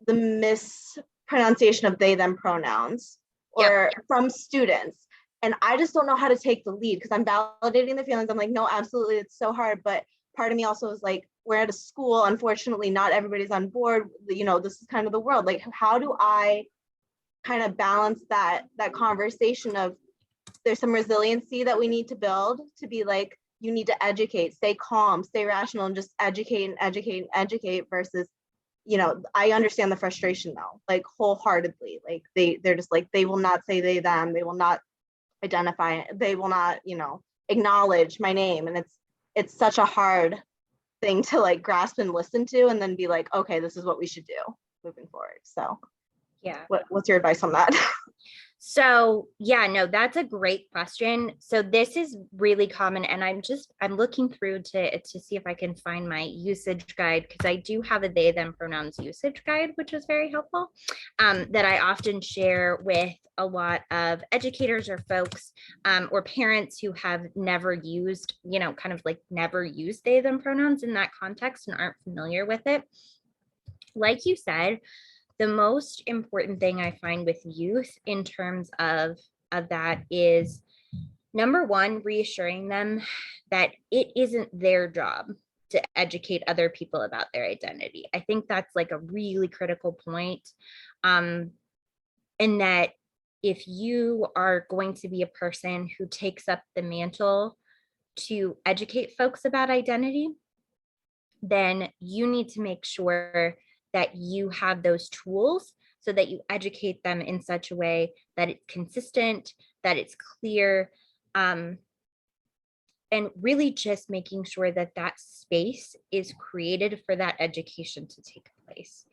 mispronunciation of they, them pronouns or from students. And I just don't know how to take the lead because I'm validating the feelings. I'm like, no, absolutely, it's so hard. But part of me also is like, we're at a school, unfortunately, not everybody's on board. You know, this is kind of the world. Like, how do I kind of balance that conversation of there's some resiliency that we need to build to be like, you need to educate, stay calm, stay rational, and just educate and educate and educate versus, you know, I understand the frustration though, like wholeheartedly. Like they're just like, they will not say they, them, they will not identify, they will not, you know, acknowledge my name. And it's such a hard thing to like grasp and listen to and then be like, okay, this is what we should do moving forward. So yeah. What's your advice on that? So yeah, no, that's a great question. So this is really common, and I'm looking through to see if I can find my usage guide, because I do have a they, them pronouns usage guide, which is very helpful, that I often share with a lot of educators or folks or parents who have never used, you know, kind of like never used they, them pronouns in that context and aren't familiar with it. Like you said, the most important thing I find with youth in terms of that is, number one, reassuring them that it isn't their job to educate other people about their identity. I think that's like a really critical point. And that if you are going to be a person who takes up the mantle to educate folks about identity, then you need to make sure that you have those tools so that you educate them in such a way that it's consistent, that it's clear, and really just making sure that that space is created for that education to take place.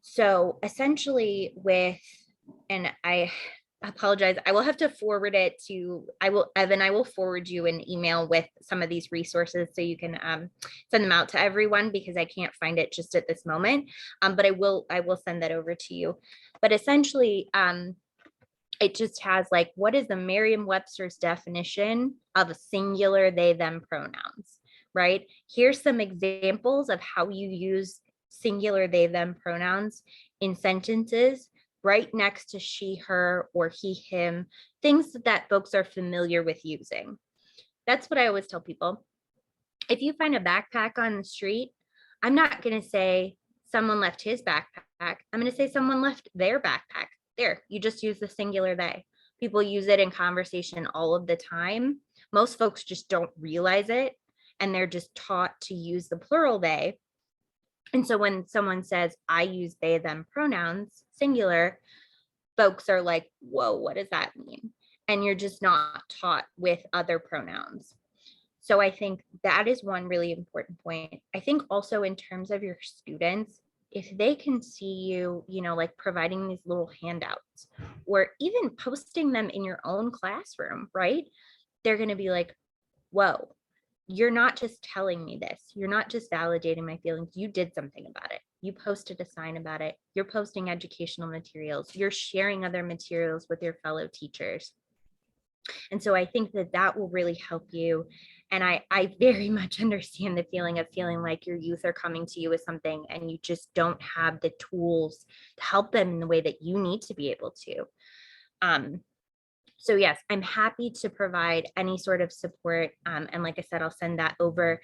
So essentially with, and I apologize, I will have to forward it to, Evan, I will forward you an email with some of these resources so you can send them out to everyone, because I can't find it just at this moment. But I will send that over to you. But essentially, it just has like, what is the Merriam-Webster's definition of a singular they, them pronouns, right? Here's some examples of how you use singular they, them pronouns in sentences right next to she, her, or he, him, things that folks are familiar with using. That's what I always tell people. If you find a backpack on the street, I'm not going to say someone left his backpack. I'm going to say someone left their backpack. There, you just use the singular they. People use it in conversation all of the time. Most folks just don't realize it, and they're just taught to use the plural they. And so when someone says, I use they, them pronouns, singular, folks are like, whoa, what does that mean? And you're just not taught with other pronouns. So I think that is one really important point. I think also in terms of your students, if they can see you, you know, like providing these little handouts or even posting them in your own classroom, right? They're going to be like, whoa, you're not just telling me this. You're not just validating my feelings. You did something about it. You posted a sign about it. You're posting educational materials. You're sharing other materials with your fellow teachers. And so I think that that will really help you. And I very much understand the feeling of feeling like your youth are coming to you with something and you just don't have the tools to help them in the way that you need to be able to. So yes, I'm happy to provide any sort of support. And like I said, I'll send that over.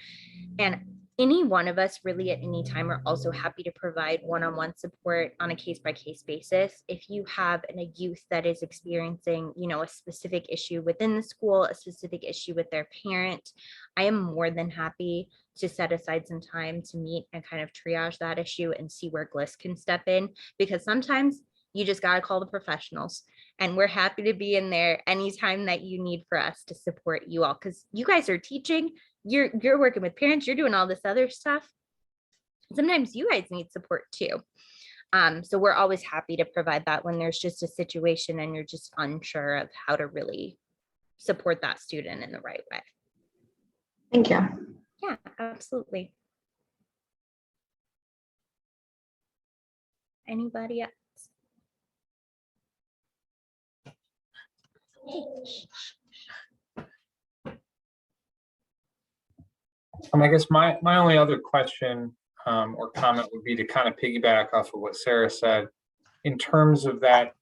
And any one of us really at any time are also happy to provide one-on-one support on a case-by-case basis. If you have a youth that is experiencing, you know, a specific issue within the school, a specific issue with their parent, I am more than happy to set aside some time to meet and kind of triage that issue and see where GLYS can step in, because sometimes you just got to call the professionals, and we're happy to be in there anytime that you need for us to support you all, because you guys are teaching, you're working with parents, you're doing all this other stuff. Sometimes you guys need support too. So we're always happy to provide that when there's just a situation and you're just unsure of how to really support that student in the right way. Thank you. Yeah, absolutely. Anybody else? I guess my only other question or comment would be to kind of piggyback off of what Sarah said in terms of that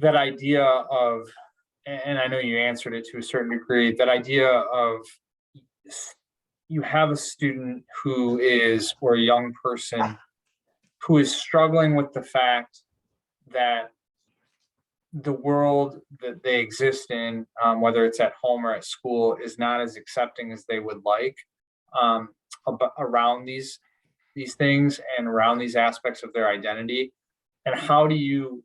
idea of, and I know you answered it to a certain degree, that idea of you have a student who is, or a young person who is struggling with the fact that the world that they exist in, whether it's at home or at school, is not as accepting as they would like around these things and around these aspects of their identity. And how do you,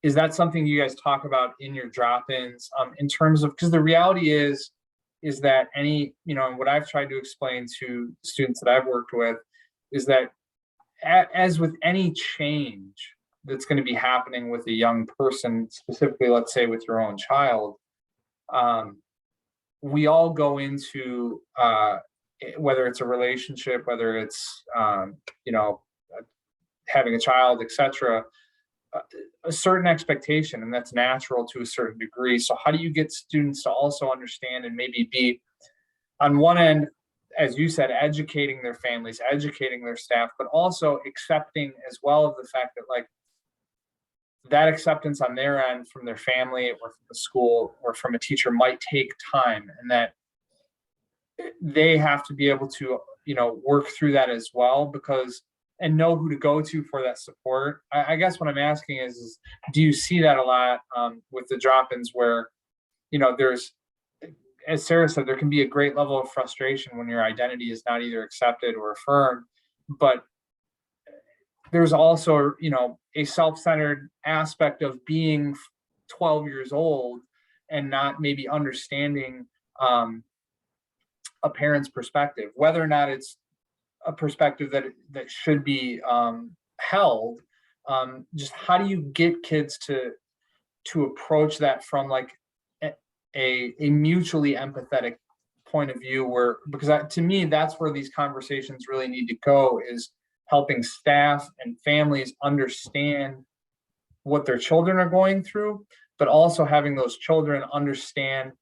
is that something you guys talk about in your drop-ins in terms of, because the reality is that any, you know, and what I've tried to explain to students that I've worked with is that as with any change that's going to be happening with a young person, specifically, let's say with your own child, we all go into, whether it's a relationship, whether it's, you know, having a child, etc., a certain expectation, and that's natural to a certain degree. So how do you get students to also understand and maybe be, on one end, as you said, educating their families, educating their staff, but also accepting as well of the fact that, like, that acceptance on their end from their family or from the school or from a teacher might take time, and that they have to be able to, you know, work through that as well, because, and know who to go to for that support. I guess what I'm asking is do you see that a lot with the drop-ins where, you know, there's, as Sarah said, there can be a great level of frustration when your identity is not either accepted or affirmed, but there's also, you know, a self-centered aspect of being 12 years old and not maybe understanding a parent's perspective, whether or not it's a perspective that should be held. Just how do you get kids to approach that from like a mutually empathetic point of view, where, because to me, that's where these conversations really need to go, is helping staff and families understand what their children are going through, but also having those children understand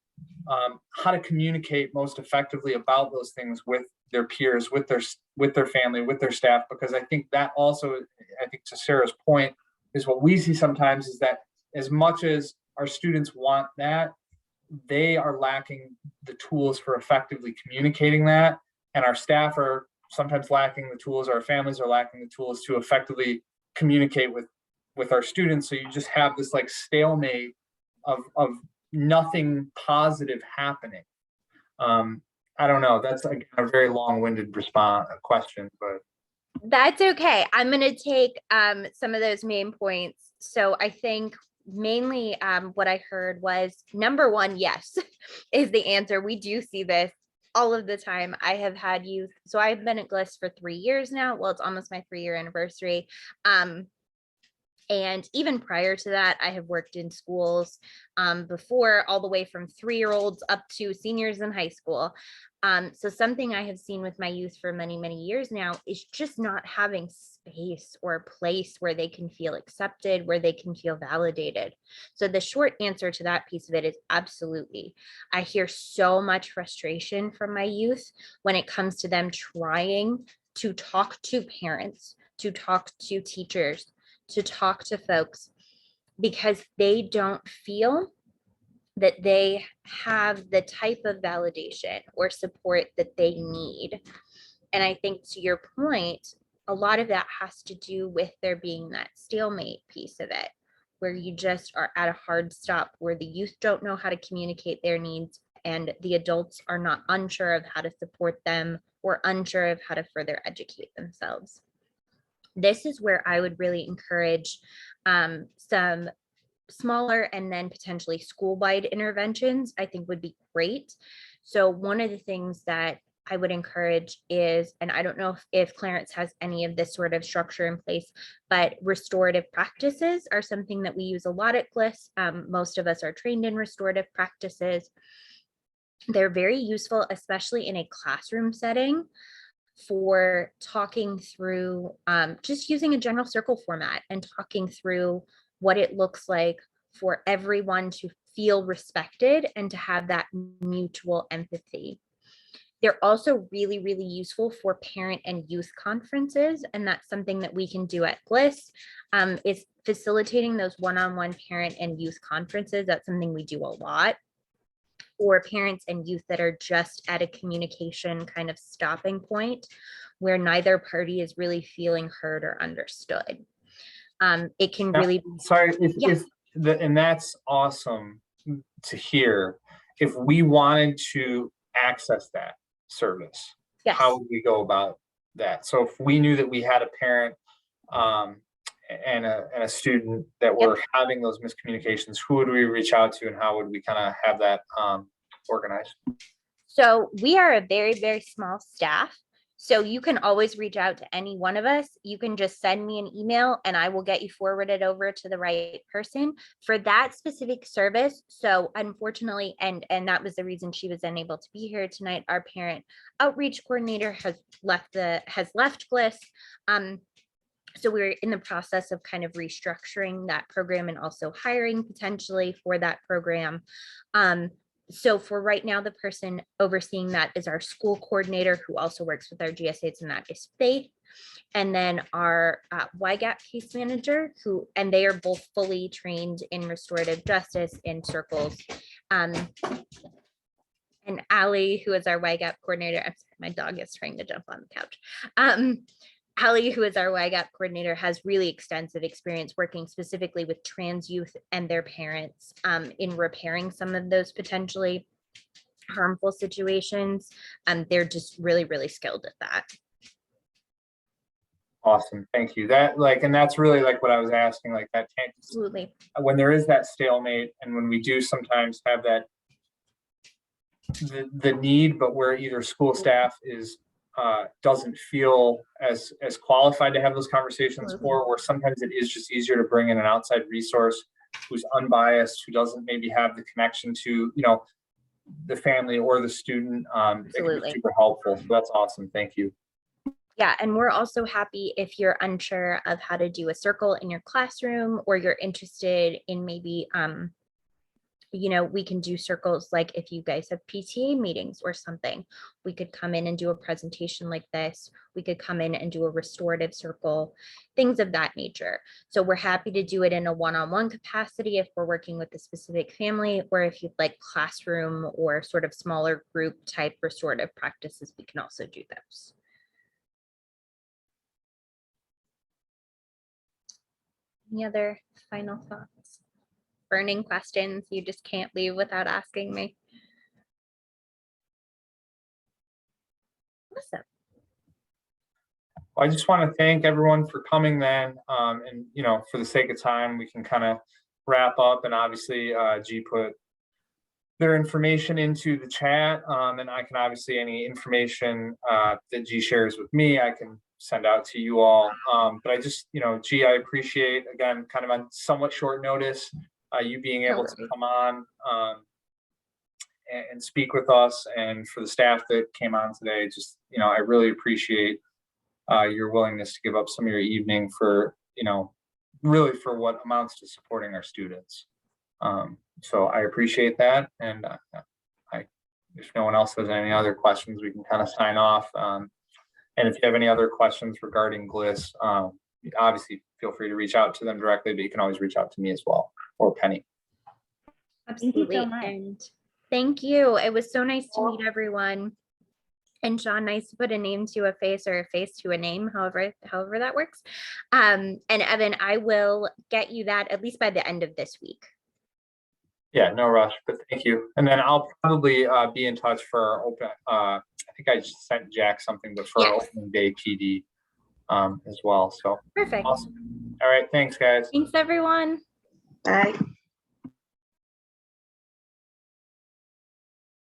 how to communicate most effectively about those things with their peers, with their family, with their staff. Because I think that also, I think to Sarah's point, is what we see sometimes is that as much as our students want that, they are lacking the tools for effectively communicating that, and our staff are sometimes lacking the tools, our families are lacking the tools to effectively communicate with our students. So you just have this like stalemate of nothing positive happening. I don't know, that's like a very long-winded question, but That's okay. I'm going to take some of those main points. So I think mainly what I heard was, number one, yes, is the answer. We do see this all of the time. I have had youth. So I've been at GLYS for 3 years now. Well, it's almost my 3-year anniversary. And even prior to that, I have worked in schools before, all the way from 3-year-olds up to seniors in high school. So something I have seen with my youth for many, many years now is just not having space or place where they can feel accepted, where they can feel validated. So the short answer to that piece of it is absolutely. I hear so much frustration from my youth when it comes to them trying to talk to parents, to talk to teachers, to talk to folks, because they don't feel that they have the type of validation or support that they need. And I think, to your point, a lot of that has to do with there being that stalemate piece of it, where you just are at a hard stop, where the youth don't know how to communicate their needs and the adults are not unsure of how to support them or unsure of how to further educate themselves. This is where I would really encourage some smaller and then potentially school-wide interventions, I think would be great. So one of the things that I would encourage is, and I don't know if Clarence has any of this sort of structure in place, but restorative practices are something that we use a lot at GLYS. Most of us are trained in restorative practices. They're very useful, especially in a classroom setting, for talking through just using a general circle format and talking through what it looks like for everyone to feel respected and to have that mutual empathy. They're also really, really useful for parent and youth conferences. And that's something that we can do at GLYS, is facilitating those one-on-one parent and youth conferences. That's something we do a lot. Or parents and youth that are just at a communication kind of stopping point where neither party is really feeling heard or understood. It can really be. Sorry, and that's awesome to hear. If we wanted to access that service, Yes. how would we go about that? So if we knew that we had a parent and a student that were having those miscommunications, who would we reach out to, and how would we kind of have that organized? So we are a very, very small staff. So you can always reach out to any one of us. You can just send me an email and I will get you forwarded over to the right person for that specific service. So unfortunately, and that was the reason she was unable to be here tonight, our parent outreach coordinator has left GLYS. So we're in the process of kind of restructuring that program and also hiring potentially for that program. So for right now, the person overseeing that is our school coordinator, who also works with our GSAs, and that is Faith. And then our YGAP case manager, and they are both fully trained in restorative justice in circles. And Allie, who is our YGAP coordinator, I'm sorry, my dog is trying to jump on the couch. Allie, who is our YGAP coordinator, has really extensive experience working specifically with trans youth and their parents in repairing some of those potentially harmful situations. They're just really, really skilled at that. Awesome, thank you. And that's really like what I was asking, like that. Absolutely. When there is that stalemate, and when we do sometimes have that the need, but where either school staff doesn't feel as qualified to have those conversations, or where sometimes it is just easier to bring in an outside resource who's unbiased, who doesn't maybe have the connection to the family or the student. It can be super helpful. So that's awesome. Thank you. Yeah, and we're also happy if you're unsure of how to do a circle in your classroom, or you're interested in maybe we can do circles, like if you guys have PTA meetings or something, we could come in and do a presentation like this. We could come in and do a restorative circle, things of that nature. So we're happy to do it in a one-on-one capacity if we're working with a specific family, or if you'd like classroom or sort of smaller group type restorative practices, we can also do those. Any other final thoughts? Burning questions you just can't leave without asking me? Awesome. Well, I just want to thank everyone for coming then. And for the sake of time, we can kind of wrap up, and obviously G put their information into the chat, and I can obviously any information that G shares with me, I can send out to you all. But I just, G, I appreciate, again, kind of on somewhat short notice, you being able to come on and speak with us, and for the staff that came on today, just, I really appreciate your willingness to give up some of your evening for, really for what amounts to supporting our students. So I appreciate that. And if no one else has any other questions, we can kind of sign off. And if you have any other questions regarding GLYS, obviously feel free to reach out to them directly, but you can always reach out to me as well, or Penny. Absolutely. And thank you. It was so nice to meet everyone. And Sean, nice to put a name to a face, or a face to a name, however that works. And Evan, I will get you that at least by the end of this week. Yeah, no rush, but thank you. And then I'll probably be in touch for our open, I think I just sent Jack something, but for our opening day PD as well. So perfect. Awesome. All right, thanks guys. Thanks everyone. Bye.